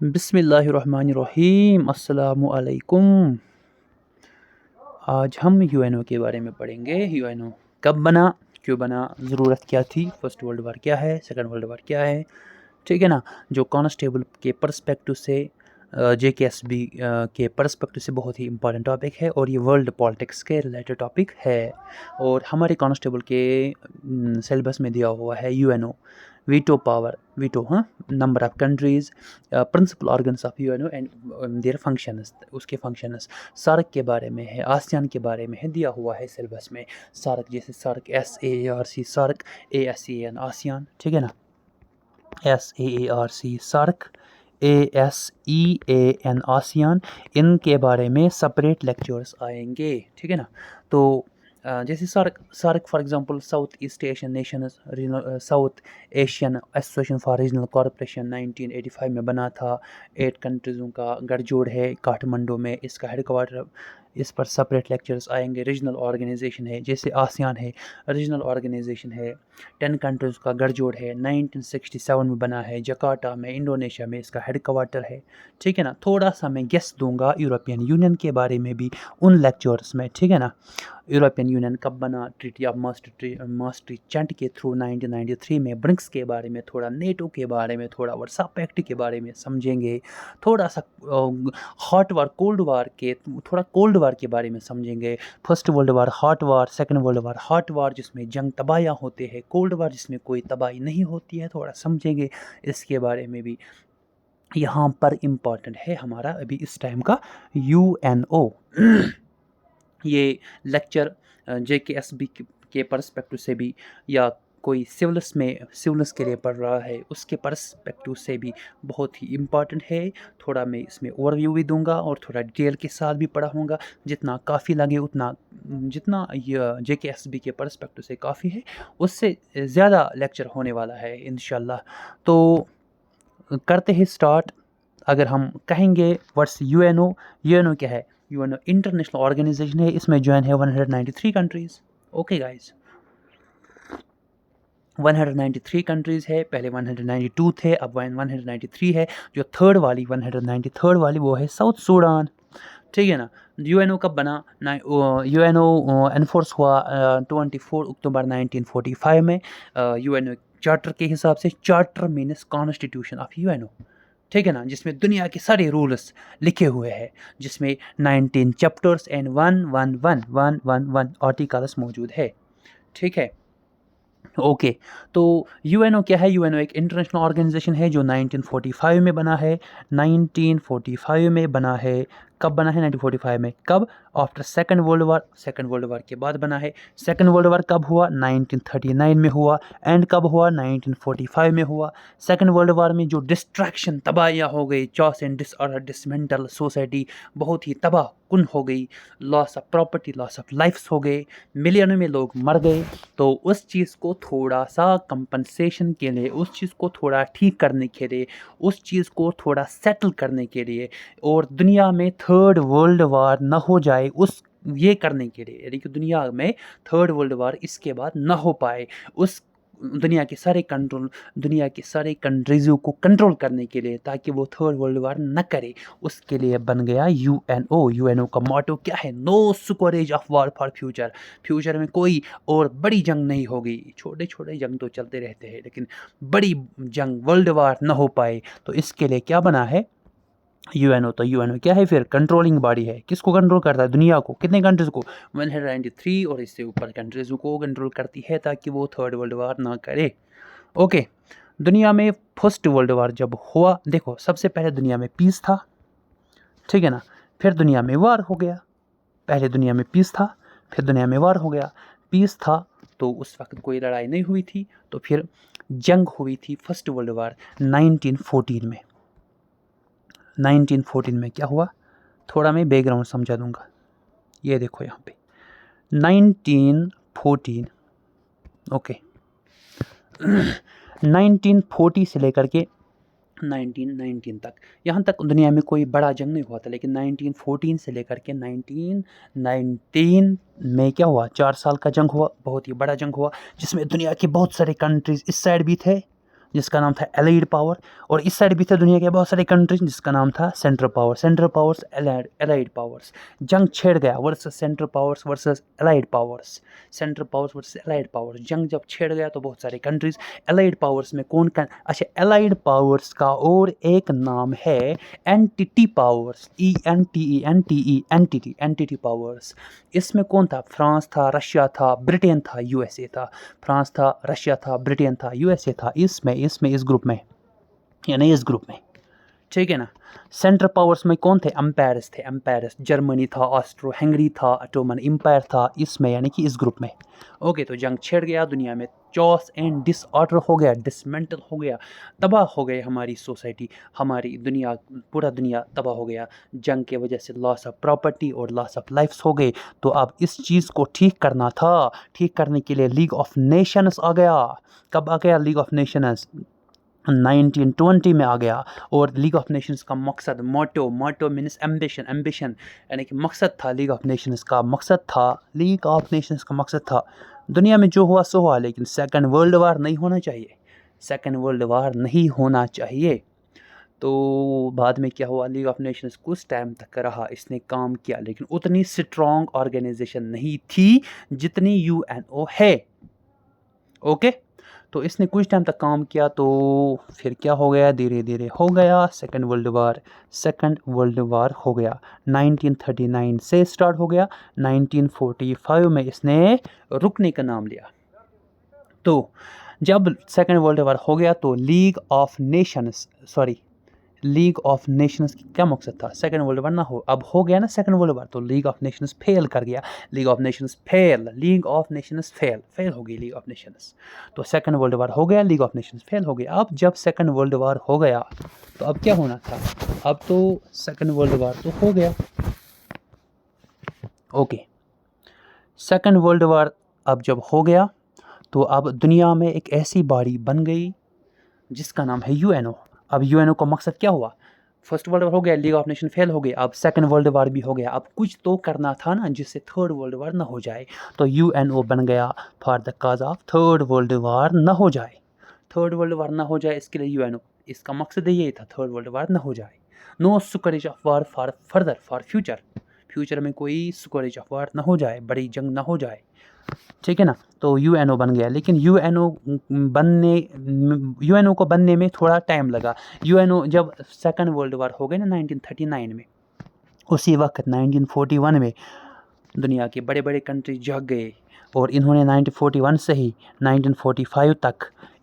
बिस्मिल्लाहिर्रहमानिर्रहीम अस्सलामुअलैकुम। आज हम यूएनओ के बारे में पढ़ेंगे। यूएनओ कब बना, क्यों बना, ज़रूरत क्या थी, फर्स्ट वर्ल्ड वार क्या है, सेकंड वर्ल्ड वार क्या है, ठीक है ना। जो कांस्टेबल के पर्सपेक्टिव से जेकेएसबी के पर्सपेक्टिव से बहुत ही इंपॉर्टेंट टॉपिक है और ये वर्ल्ड पॉलिटिक्स के रिलेटेड टॉपिक है। और हमारे कांस्टेबल के सिलेबस में दिया हुआ है यूएनओ, वीटो पावर, वीटो, हाँ, number of countries, principal organs of UNO and their functions, उसके फंक्शंस। सार्क के बारे में है, आसियान के बारे में है, दिया हुआ है सिलेबस में। सार्क जैसे SAARC SAARC, SAARC ASEAN ASEAN, ठीक है ना। SAARC सार्क, ASEAN आसियान, इनके बारे में सेपरेट लेक्चर्स आएंगे, ठीक है ना। तो जैसे SAARC, for example south east Asian nations, south Asian association for regional corporation 1985 में बना था। 8 कंट्रीज़ों का गठजोड़ है काठमांडू में, इसका हेडक्वार्टर। इस पर सेपरेट लेक्चर्स आएंगे। रीजनल ऑर्गेनाइजेशन है, जैसे आसियान है, रीजनल ऑर्गेनाइजेशन है, 10 कंट्रीज़ का गठजोड़ है, 1967 में बना है, जकार्ता में, इंडोनेशिया में इसका हेडक्वार्टर है, ठीक है ना। थोड़ा सा मैं गेस दूंगा यूरोपियन यूनियन के बारे में भी उन लेक्चर्स में, ठीक है ना। यूरोपियन यूनियन कब बना, ट्रीटी ऑफ maastricht के थ्रू 1993 में। ब्रिक्स के बारे में थोड़ा, नेटो के बारे में थोड़ा, वर्सा पैक्ट के बारे में समझेंगे। थोड़ा सा हॉट वार, कोल्ड वार के, थोड़ा कोल्ड वार के बारे में समझेंगे। फर्स्ट वर्ल्ड वार हॉट वार, सेकंड वर्ल्ड वार हॉट वार जिसमें जंग तबाहियाँ होते हैं, कोल्ड वार जिसमें कोई तबाही नहीं होती है, थोड़ा समझेंगे इसके बारे में भी। यहाँ पर इम्पॉर्टेंट है हमारा अभी इस टाइम का यूएनओ। ये लेक्चर जेकेएसबी के पर्सपेक्टिव से भी, या कोई सिविल्स के लिए पढ़ रहा है उसके पर्सपेक्टिव से भी बहुत ही इम्पॉर्टेंट है। थोड़ा मैं इसमें ओवरव्यू भी दूंगा और थोड़ा डिटेल के साथ भी पढ़ाऊँगा, जितना काफ़ी लगे उतना, जितना जेकेएसबी के पर्सपेक्टिव से काफ़ी है उससे ज़्यादा लेक्चर होने वाला है इंशाल्लाह। तो करते हैं स्टार्ट। अगर हम कहेंगे व्हाट्स यूएनओ, यूएनओ क्या है? यूएनओ इंटरनेशनल ऑर्गेनाइजेशन है, इसमें ज्वाइन है 193 कंट्रीज़। ओके गाइस, 193 कंट्रीज़ है। पहले 192 थे, अब 193 है। जो थर्ड वाली 193 वाली वो है साउथ सूडान, ठीक है ना। यूएनओ कब बना? यूएनओ एनफोर्स हुआ 24 अक्टूबर 1945 में। यूएनओ चार्टर के हिसाब से, charter means constitution of UNO, ठीक है ना, जिसमें दुनिया के सारे रूल्स लिखे हुए हैं, जिसमें 19 चैप्टर्स एंड 111 आर्टिकल्स मौजूद है, ठीक है। ओके, तो यूएनओ क्या है? यूएनओ एक इंटरनेशनल ऑर्गेनाइजेशन है जो 1945 में बना है। 1945 में बना है। कब बना है? 1945 में। कब? After second world war, second world war के बाद बना है। सेकंड वर्ल्ड वार कब हुआ? 1939 में हुआ। एंड कब हुआ? 1945 में हुआ। सेकंड वर्ल्ड वार में जो डिस्ट्रैक्शन, तबाहियाँ हो गई, chaos and disorder, dismantle society बहुत ही तबाह कुन हो गई, loss of property, loss of lifes हो गए, मिलियनों में लोग मर गए। तो उस चीज़ को थोड़ा सा कंपनसेशन के लिए, उस चीज़ को थोड़ा ठीक करने के लिए, उस चीज़ को थोड़ा सेटल करने के लिए, और दुनिया में थर्ड वर्ल्ड वार ना हो जाए उस, ये करने के लिए, यानी कि दुनिया में थर्ड वर्ल्ड वार इसके बाद ना हो पाए, उस दुनिया के सारे कंट्रीज़ों को कंट्रोल करने के लिए, ताकि वो थर्ड वर्ल्ड वार न करे, उसके लिए बन गया यूएनओ। यूएनओ का मोटो क्या है? नो सुकरेज of war for future. Future में कोई और बड़ी जंग नहीं होगी। छोटे छोटे जंग तो चलते रहते हैं, लेकिन बड़ी जंग, वर्ल्ड वार ना हो पाए, तो इसके लिए क्या बना है? यूएनओ। तो यूएनओ क्या है फिर? कंट्रोलिंग बॉडी है। किसको कंट्रोल करता है? दुनिया को। कितने कंट्रीज़ को? 193 और इससे ऊपर कंट्रीज़ को कंट्रोल करती है, ताकि वो थर्ड वर्ल्ड वार ना करे। ओके, दुनिया में फर्स्ट वर्ल्ड वार जब हुआ, देखो सबसे पहले दुनिया में पीस था, ठीक है ना। फिर दुनिया में वार हो गया। पहले दुनिया में पीस था, फिर दुनिया में वार हो गया। पीस था तो उस वक्त कोई लड़ाई नहीं हुई थी, तो फिर जंग हुई थी फर्स्ट वर्ल्ड वार 1914 में। 1914 में क्या हुआ? थोड़ा मैं बैकग्राउंड समझा दूंगा। ये देखो यहाँ पे 1914, ओके। 1940 से लेकर के 1919 तक, यहाँ तक दुनिया में कोई बड़ा जंग नहीं हुआ था। लेकिन 1914 से लेकर के 1919 में क्या हुआ? 4 साल का जंग हुआ, बहुत ही बड़ा जंग हुआ, जिसमें दुनिया के बहुत सारे कंट्रीज़ इस साइड भी थे जिसका नाम था एलाइड पावर, और इस साइड भी थे दुनिया के बहुत सारे कंट्रीज जिसका नाम था central power. Central powers, allied powers. जंग छिड़ गया versus central powers versus allied powers. Central powers versus allied powers, जंग जब छिड़ गया तो बहुत सारे कंट्रीज एलाइड पावर्स में कौन अच्छा, एलाइड पावर्स का और एक नाम है एंटिटी पावर्स, एंटिटी पावर्स। इसमें कौन था? फ्रांस था, रशिया था, ब्रिटेन था, यूएसए था। फ्रांस था, रशिया था, ब्रिटेन था, यूएसए था इस ग्रुप में, यानी इस ग्रुप में, ठीक है ना। सेंट्रल पावर्स में कौन थे? एम्पायर्स थे, एम्पायर्स। जर्मनी था, ऑस्ट्रो हंगरी था, ऑटोमन एम्पायर था इसमें, यानी कि इस ग्रुप में। ओके, तो जंग छिड़ गया, दुनिया में चॉस एंड डिसऑर्डर हो गया, डिसमेंटल हो गया, तबाह हो गए हमारी सोसाइटी, हमारी दुनिया, पूरा दुनिया तबाह हो गया। जंग के वजह से लॉस ऑफ प्रॉपर्टी और लॉस ऑफ लाइफ्स हो गए। तो अब इस चीज़ को ठीक करना था, ठीक करने के लिए लीग ऑफ नेशंस आ गया। कब आ गया लीग ऑफ नेशंस? 1920 में आ गया। और लीग ऑफ नेशंस का मकसद, मोटो मीन्स एम्बिशन, यानी कि मकसद था लीग ऑफ नेशंस का, लीग ऑफ नेशंस का मकसद था, दुनिया में जो हुआ सो हुआ, लेकिन सेकंड वर्ल्ड वार नहीं होना चाहिए, सेकंड वर्ल्ड वार नहीं होना चाहिए। तो बाद में क्या हुआ? लीग ऑफ नेशंस कुछ टाइम तक रहा, इसने काम किया, लेकिन उतनी स्ट्रॉन्ग ऑर्गेनाइजेशन नहीं थी जितनी यूएनओ है। ओके, तो इसने कुछ टाइम तक काम किया, तो फिर क्या हो गया? धीरे धीरे हो गया सेकंड वर्ल्ड वार हो गया। 1939 से स्टार्ट हो गया, 1945 में इसने रुकने का नाम लिया। तो जब सेकंड वर्ल्ड वार हो गया तो लीग ऑफ नेशंस की क्या मकसद था? सेकंड वर्ल्ड वार ना हो, अब हो गया ना सेकंड वर्ल्ड वार, तो लीग ऑफ नेशंस फेल कर गया, लीग ऑफ नेशंस फेल हो गई लीग ऑफ नेशंस। तो सेकंड वर्ल्ड वार हो गया, लीग ऑफ नेशंस फेल हो गया। अब जब सेकंड वर्ल्ड वार हो गया तो अब क्या होना था? अब तो सेकंड वर्ल्ड वार तो हो गया। ओके, सेकंड वर्ल्ड वार अब जब हो गया तो अब दुनिया में एक ऐसी बॉडी बन गई जिसका नाम है यूएनओ। अब यूएनओ का मकसद क्या हुआ? फर्स्ट वर्ल्ड वार हो गया, लीग ऑफ नेशन फेल हो गया, अब सेकंड वर्ल्ड वार भी हो गया। अब कुछ तो करना था ना जिससे थर्ड वर्ल्ड वार ना हो जाए, तो यूएनओ बन गया for the cause of third world war ना हो जाए। थर्ड वर्ल्ड वार ना हो जाए इसके लिए यूएनओ, इसका मकसद यही था, थर्ड वर्ल्ड वार ना हो जाए। No scourge of war for further, for future में कोई स्कोरेज ऑफ वार ना हो जाए, बड़ी जंग ना हो जाए, ठीक है ना। तो यूएनओ बन गया, लेकिन यूएनओ को बनने में थोड़ा टाइम लगा। यूएनओ जब सेकंड वर्ल्ड वार हो गई ना 1939 में, उसी वक्त 1941 में दुनिया के बड़े बड़े कंट्री जाग गए, और इन्होंने 1941 से ही 1945 तक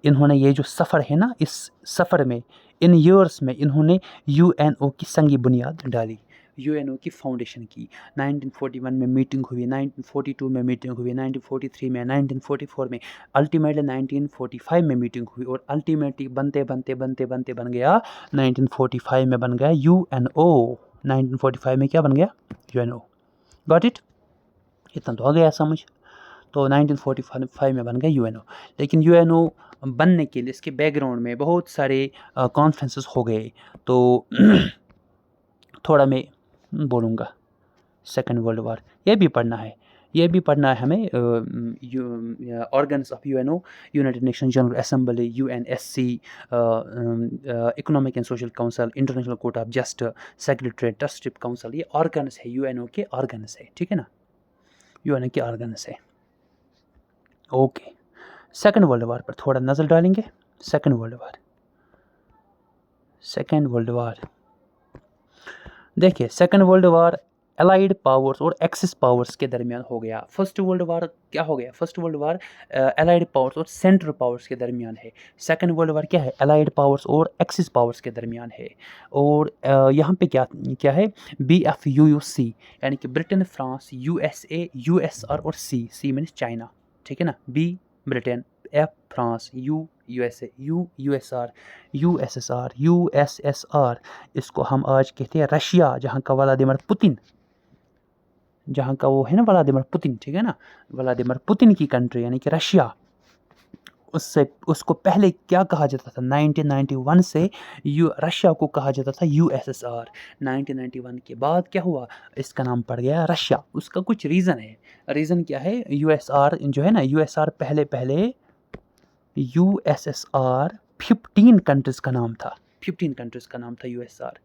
इन्होंने ये जो सफ़र है ना, इस सफ़र में, इन ईयर्स में इन्होंने यूएनओ की संगी बुनियाद डाली, यूएनओ की फाउंडेशन की। 1941 में मीटिंग हुई, 1942 में मीटिंग हुई, 1943 में, 1944 में, अल्टीमेटली 1945 में मीटिंग हुई, और अल्टीमेटली बनते बनते बनते बनते बन गया 1945 में बन गया यूएनओ। 1945 में क्या बन गया? यूएनओ। Got it? इतना तो आ गया समझ। तो 1945 में बन गया यूएनओ। लेकिन यूएनओ बनने के लिए इसके बैकग्राउंड में बहुत सारे कॉन्फ्रेंसेस हो गए। तो थोड़ा मैं बोलूँगा सेकंड वर्ल्ड वार, ये भी पढ़ना है हमें। Organs of UNO, United nation general assembly, UNSC, economic and social council, international court of just, secretariat, trusteeship council, ये ऑर्गन्स है, यूएनओ के ऑर्गन्स है, ठीक है ना, यूएनओ के ऑर्गन्स है। ओके, सेकंड वर्ल्ड वार पर थोड़ा नज़र डालेंगे। सेकंड वर्ल्ड वार देखिए, second world war allied powers और एक्सिस पावर्स के दरमियान हो गया। फर्स्ट वर्ल्ड वार क्या हो गया? First world war allied powers और सेंट्रल पावर्स के दरमियान है। सेकंड वर्ल्ड वार क्या है? एलाइड पावर्स और एक्सिस पावर्स के दरमियान है। और यहाँ पे क्या है? BFUUC, यानी कि ब्रिटेन, फ्रांस, USA, USR और C मीन्स चाइना, ठीक है ना। B Britain, F France, U USA, USR, USSR, USSR, इसको हम आज कहते हैं रशिया, जहाँ का व्लादिमीर पुतिन, जहाँ का वो है ना व्लादिमीर पुतिन, ठीक है ना, व्लादिमीर पुतिन की कंट्री यानी कि रशिया। उसको पहले क्या कहा जाता था? 1991 से रशिया को कहा जाता था USSR। 1991 के बाद क्या हुआ? इसका नाम पड़ गया रशिया। उसका कुछ रीज़न है। रीज़न क्या है? USR जो है ना, USSR पहले USSR 15 कंट्रीज़ का नाम था, 15 कंट्रीज़ का नाम था यूएसआर।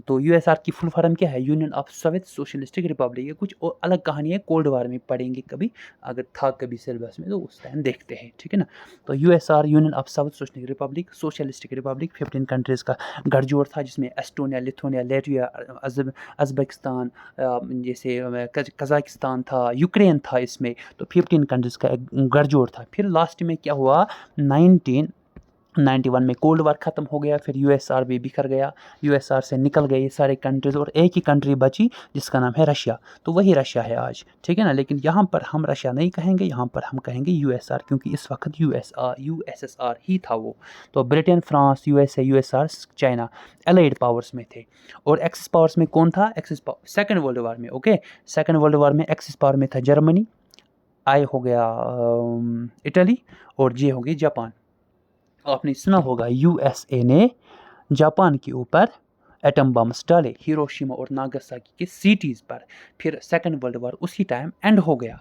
तो यूएसआर की फुल फॉर्म क्या है? Union of Soviet socialistic Republic. ये कुछ और अलग कहानी है, कोल्ड वार में पढ़ेंगे कभी, अगर था कभी सिलेबस में तो उस टाइम देखते हैं, ठीक है ना। तो USR union of south socialistic Republic, socialistic Republic 15 countries का गठजोड़ था, जिसमें एस्टोनिया, लिथुआनिया, लाटविया, अज़रबैजान, जैसे कज़ाकिस्तान था, यूक्रेन था इसमें। तो 15 कंट्रीज़ का एक गठजोड़ था। फिर लास्ट में क्या हुआ, 1991 में कोल्ड वार ख़त्म हो गया, फिर यूएसआर भी बिखर गया, यूएसआर से निकल गए ये सारे कंट्रीज़ और एक ही कंट्री बची जिसका नाम है रशिया। तो वही रशिया है आज, ठीक है ना। लेकिन यहाँ पर हम रशिया नहीं कहेंगे, यहाँ पर हम कहेंगे यूएसआर, क्योंकि इस वक्त यूएसएसआर ही था वो। तो Britain, France, USA, USR, China allied powers में थे। और एक्सिस पावर्स में कौन था? Axis power second world war में, ओके। सेकेंड वर्ल्ड वार में एक्सिस पावर में था जर्मनी, आई हो गया इटली, और जे हो गई जापान। आपने सुना होगा यूएसए ने जापान के ऊपर एटम बम्स डाले हिरोशिमा और नागासाकी के सिटीज़ पर। फिर सेकेंड वर्ल्ड वॉर उसी टाइम एंड हो गया,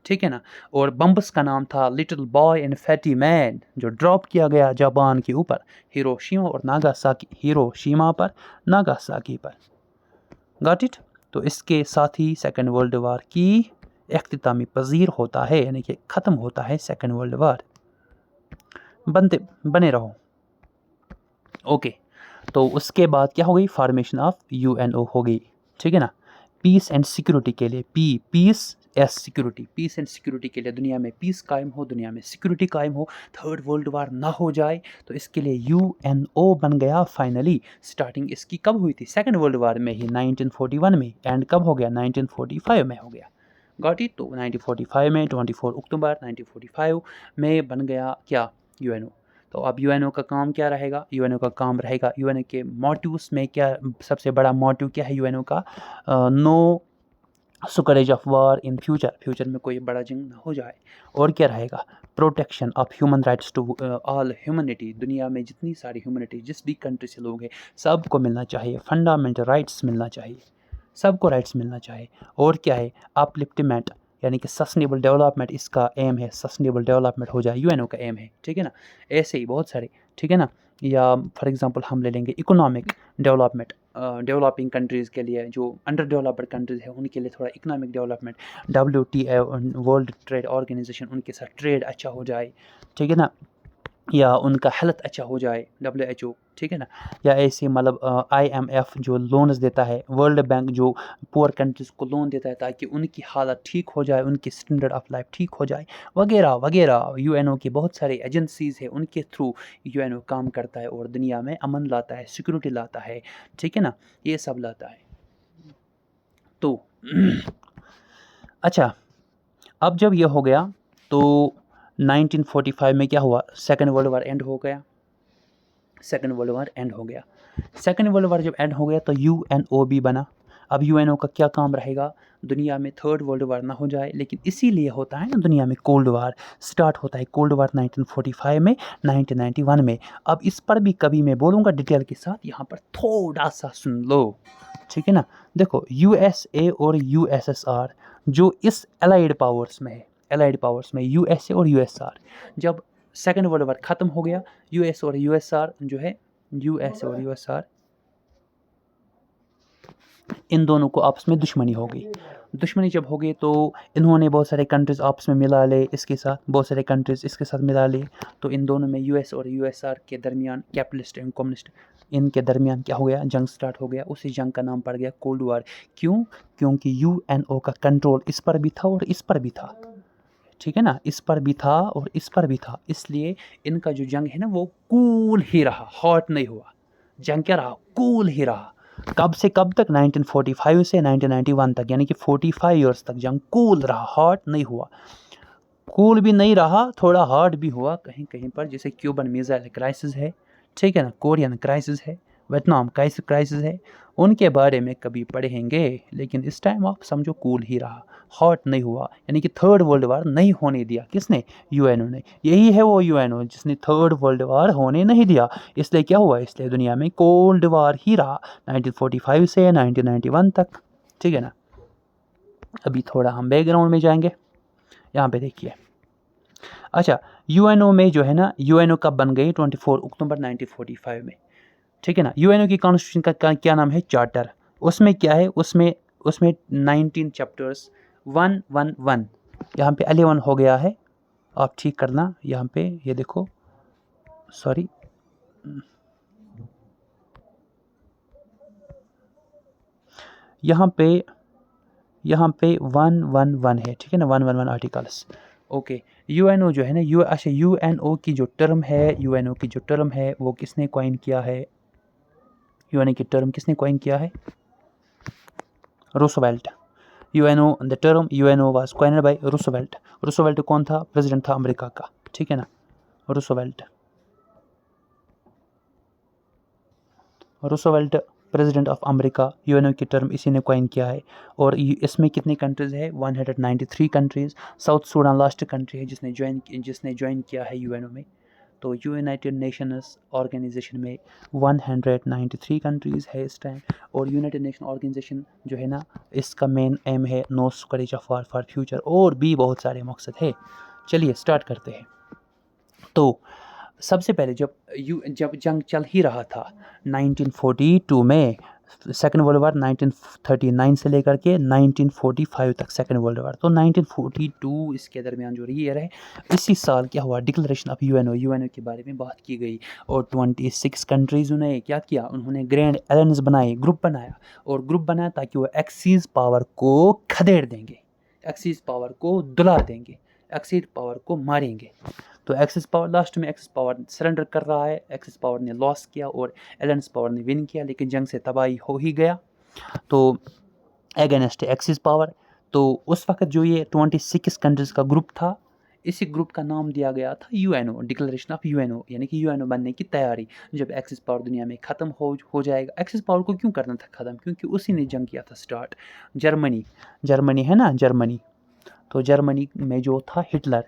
ठीक है ना। और बम्बस का नाम था little boy and fatty man, जो ड्रॉप किया गया जापान के ऊपर हिरोशिमा और नागासाकी, हिरोशिमा पर, नागासाकी पर। Got it. तो इसके साथ ही सेकेंड वर्ल्ड वॉर की इख्तितामी पजीर होता है, यानी कि ख़त्म होता है सेकेंड वर्ल्ड वॉर। बने रहो, ओके। तो उसके बाद क्या हो गई? फॉर्मेशन ऑफ यूएनओ हो गई, ठीक है ना। पीस एंड सिक्योरिटी के लिए, peace as security, peace and security के लिए, दुनिया में पीस कायम हो, दुनिया में सिक्योरिटी कायम हो, थर्ड वर्ल्ड वार ना हो जाए, तो इसके लिए यूएनओ बन गया फाइनली। स्टार्टिंग इसकी कब हुई थी? सेकेंड वर्ल्ड वार में ही, 1941 में। एंड कब हो गया? 1945 में हो गया। Got it. तो 1945 में 24 अक्टूबर 1945 में बन गया क्या? यूएनओ। तो अब यूएनओ का काम क्या रहेगा? यूएनओ का काम रहेगा, यूएनओ के मोटिव्स में क्या सबसे बड़ा मोटिव क्या है यूएनओ का? No scourge of war in future में कोई बड़ा जंग ना हो जाए। और क्या रहेगा? Protection of human rights to all humanity, दुनिया में जितनी सारी ह्यूमनिटी, जिस भी कंट्री से लोग हैं, सबको मिलना चाहिए, फंडामेंटल राइट्स मिलना चाहिए, सबको राइट्स मिलना चाहिए। और क्या है? अपलिफ्टमेंट, यानी कि सस्टेनेबल डेवलपमेंट इसका एम है, सस्टेनेबल डेवलपमेंट हो जाए, यूएनओ का एम है, ठीक है ना। ऐसे ही बहुत सारे, ठीक है ना। या फॉर एग्जांपल हम ले लेंगे इकोनॉमिक डेवलपमेंट, डेवलपिंग कंट्रीज़ के लिए, जो अंडर डेवलप्ड कंट्रीज़ है उनके लिए थोड़ा economic development, WTO world trade organization, उनके साथ ट्रेड अच्छा हो जाए, ठीक है ना। या उनका हेल्थ अच्छा हो जाए, WHO, ठीक है ना। या ऐसे मतलब IMF जो लोन्स देता है, वर्ल्ड बैंक जो पुअर कंट्रीज़ को लोन देता है ताकि उनकी हालत ठीक हो जाए, उनकी स्टैंडर्ड ऑफ लाइफ ठीक हो जाए, वगैरह वगैरह। यूएनओ की बहुत सारे एजेंसीज़ हैं, उनके थ्रू यूएनओ काम करता है और दुनिया में अमन लाता है, सिक्योरिटी लाता है, ठीक है ना, ये सब लाता है। तो अच्छा, अब जब ये हो गया तो 1945 में क्या हुआ? सेकेंड वर्ल्ड वार एंड हो गया, सेकेंड वर्ल्ड वार एंड हो गया। सेकेंड वर्ल्ड वार जब एंड हो गया तो यूएनओ भी बना। अब यूएनओ का क्या काम रहेगा? दुनिया में थर्ड वर्ल्ड वार ना हो जाए, लेकिन इसीलिए होता है ना दुनिया में कोल्ड वार स्टार्ट होता है। कोल्ड वार 1945 में, 1991 में। अब इस पर भी कभी मैं बोलूँगा डिटेल के साथ, यहाँ पर थोड़ा सा सुन लो, ठीक है ना। देखो, यूएसए और यूएसएसआर जो इस एलाइड पावर्स में है, एलाइड पावर्स में यूएसए और यूएसआर, जब सेकेंड वर्ल्ड वार ख़त्म हो गया, यूएस और यूएसआर जो है, यूएस और यूएसआर, इन दोनों को आपस में दुश्मनी हो गई। दुश्मनी जब हो गई तो इन्होंने बहुत सारे कंट्रीज़ आपस में मिला ले, इसके साथ बहुत सारे कंट्रीज़ इसके साथ मिला ले। तो इन दोनों में यूएस और यूएसआर के दरमियान, कैपिटलिस्ट एंड कम्युनिस्ट, इनके दरमियान क्या हो गया? जंग स्टार्ट हो गया। उसी जंग का नाम पड़ गया कोल्ड वार। क्यों? क्योंकि यूएनओ का कंट्रोल इस पर भी था और इस पर भी था, ठीक है ना, इस पर भी था और इस पर भी था। इसलिए इनका जो जंग है ना वो कूल ही रहा, हॉट नहीं हुआ। जंग क्या रहा? कूल ही रहा। कब से कब तक? 1945 से 1991 तक, यानी कि 45 ईयर्स तक जंग कूल रहा, हॉट नहीं हुआ। कूल भी नहीं रहा, थोड़ा हॉट भी हुआ कहीं कहीं पर, जैसे क्यूबन मिसाइल क्राइसिस है, ठीक है ना, कोरियन क्राइसिस है, वियतनाम क्राइसिस है, उनके बारे में कभी पढ़ेंगे। लेकिन इस टाइम आप समझो कूल ही रहा, हॉट नहीं हुआ, यानी कि थर्ड वर्ल्ड वार नहीं होने दिया। किसने? यूएनओ ने। यही है वो यूएनओ जिसने थर्ड वर्ल्ड वार होने नहीं दिया। इसलिए क्या हुआ? इसलिए दुनिया में कोल्ड वार ही रहा 1945 से 1991 तक, ठीक है ना। अभी थोड़ा हम बैकग्राउंड में जाएंगे। यहाँ पे देखिए, अच्छा, यूएनओ में जो है ना, यूएनओ कब बन गई? 24 अक्टूबर 1945 में, ठीक है ना। यूएनओ की कॉन्स्टिट्यूशन का क्या नाम है? चार्टर। उसमें क्या है? उसमें उसमें 19 चैप्टर्स, 111, यहाँ पे 11 हो गया है, आप ठीक करना यहाँ पे, ये देखो, सॉरी, यहाँ पे 111 है, ठीक है ना, 111 आर्टिकल्स। ओके, यूएनओ जो है ना, अच्छा, यूएनओ की जो टर्म है, यूएनओ की जो टर्म है वो किसने कॉइन किया है? यूएनओ की टर्म किसने कॉइन किया है? Roosevelt. UNO, the term UNO was coined bye Roosevelt. Roosevelt कौन था? प्रेसिडेंट था अमेरिका का, ठीक है ना, Roosevelt. Roosevelt president of America, UNO की टर्म इसी ने कॉइन किया है। और इसमें कितनी कंट्रीज़ है? 193 countries. South Sudan last country है जिसने ज्वाइन किया है यूएनओ में। तो यूनाइटेड नेशंस ऑर्गेनाइजेशन में 193 कंट्रीज़ है इस टाइम। और यूनाइटेड नेशन ऑर्गेनाइजेशन जो है ना, इसका मेन एम है no scourge of war for future, और भी बहुत सारे मकसद है। चलिए स्टार्ट करते हैं। तो सबसे पहले जब जंग चल ही रहा था 1942 में, सेकेंड वर्ल्ड वार 1939 से लेकर के 1945 तक सेकेंड वर्ल्ड वार, तो 1942 इसके दरमियान जो ईयर है, इसी साल क्या हुआ? डिक्लेरेशन ऑफ यूएनओ के बारे में बात की गई। और 26 कंट्रीज़ ने क्या किया? उन्होंने ग्रैंड एलायंस बनाए, ग्रुप बनाया ताकि वो एक्सिस पावर को खदेड़ देंगे, एक्सिस पावर को दुला देंगे, एक्सिस पावर को मारेंगे। तो एक्सिस पावर, लास्ट में एक्सिस पावर सरेंडर कर रहा है, एक्सिस पावर ने लॉस किया और एलायंस पावर ने विन किया, लेकिन जंग से तबाही हो ही गया। तो अगेंस्ट एक्सिस पावर, तो उस वक्त जो ये 26 कंट्रीज़ का ग्रुप था, इसी ग्रुप का नाम दिया गया था यूएनओ, डिक्लेरेशन ऑफ यूएनओ, यानी कि यूएनओ बनने की तैयारी। जब एक्सिस पावर दुनिया में ख़त्म हो जाएगा। एक्सिस पावर को क्यों करना था ख़त्म? क्योंकि उसी ने जंग किया था स्टार्ट। जर्मनी है ना, जर्मनी, तो जर्मनी में जो था हिटलर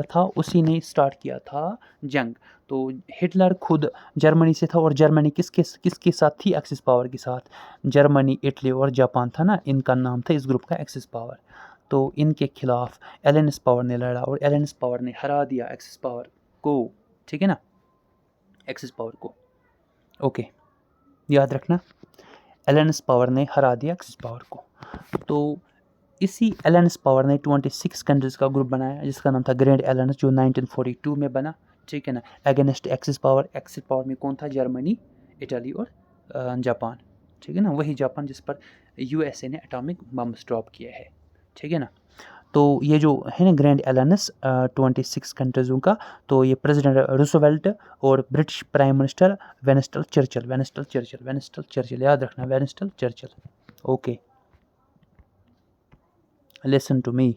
था, उसी ने स्टार्ट किया था जंग। तो हिटलर खुद जर्मनी से था, और जर्मनी किसके साथ थी? एक्सिस पावर के साथ। जर्मनी, इटली और जापान था ना, इनका नाम था इस ग्रुप का एक्सिस पावर। तो इनके खिलाफ एलायंस पावर ने लड़ा, और एलायंस पावर ने हरा दिया एक्सिस पावर को, ठीक है ना, एक्सिस पावर को। ओके, याद रखना, एलायंस पावर ने हरा दिया एक्सिस पावर को। तो इसी एलायंस पावर ने 26 कंट्रीज़ का ग्रुप बनाया, जिसका नाम था ग्रैंड एलायंस, जो 1942 में बना, ठीक है ना, against axis power. Axis power में कौन था? जर्मनी, इटली और जापान, ठीक है ना, वही जापान जिस पर यूएसए ने एटॉमिक बम ड्रॉप किया है, ठीक है ना। तो ये जो है ना ग्रैंड एलायंस 26 कंट्रीज़ों का, तो ये प्रेसिडेंट रूसवेल्ट और British prime minister Winston Churchill, याद रखना, Winston Churchill. Okay, listen to me.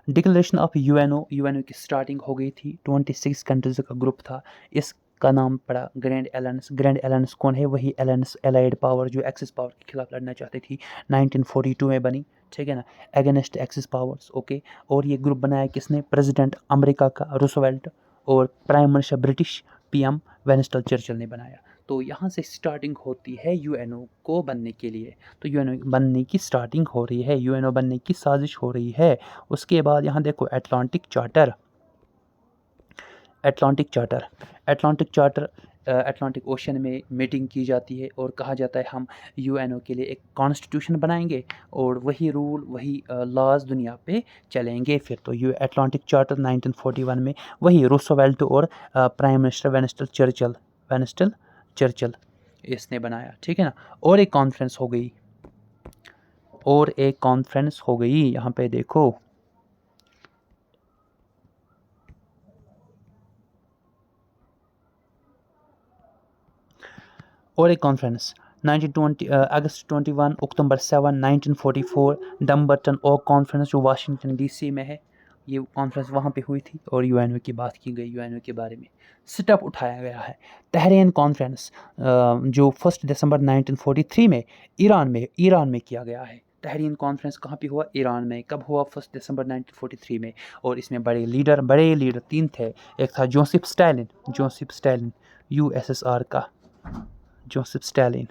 Declaration of UNO की स्टार्टिंग हो गई थी, 26 कंट्रीज़ का ग्रुप था, इसका नाम पड़ा ग्रैंड एलायंस कौन है? वही एलायंस, एलाइड पावर जो एक्सिस पावर के खिलाफ लड़ना चाहती थी, 1942 में बनी, ठीक है ना, अगेंस्ट एक्सिस पावर्स। ओके, और ये ग्रुप बनाया किसने? प्रेसिडेंट अमेरिका का रूसवेल्ट और prime minister British PM Winston Churchill ने बनाया। तो यहाँ से स्टार्टिंग होती है यूएनओ को बनने के लिए। तो यूएनओ बनने की स्टार्टिंग हो रही है, यूएनओ बनने की साजिश हो रही है। उसके बाद यहाँ देखो अटलांटिक चार्टर, अटलांटिक ओशन में मीटिंग की जाती है और कहा जाता है हम यूएनओ के लिए एक कॉन्स्टिट्यूशन बनाएंगे, और वही रूल, वही लॉज दुनिया पे चलेंगे फिर। तो ये अटलांटिक चार्टर 1941 में वही रूसवेल्ट और प्राइम मिनिस्टर विंस्टन चर्चिल इसने बनाया, ठीक है ना। और एक कॉन्फ्रेंस हो गई, यहाँ पे देखो, और एक कॉन्फ्रेंस 1920 अगस्त 21 अक्टूबर 7 1944 डम्बर्टन ओक कॉन्फ्रेंस, जो वाशिंगटन डीसी में है, ये कॉन्फ्रेंस वहाँ पे हुई थी, और यूएनओ की बात की गई, यूएनओ के बारे में स्टेप उठाया गया है। तहरीन कॉन्फ्रेंस जो 1 दिसंबर 1943 में ईरान में किया गया है। तहरीन कॉन्फ्रेंस कहाँ पे हुआ? ईरान में। कब हुआ? 1 दिसंबर 1943 में। और इसमें बड़े लीडर 3 थे। एक था जोसेफ स्टालिन, यूएसएसआर का जोसेफ स्टालिन,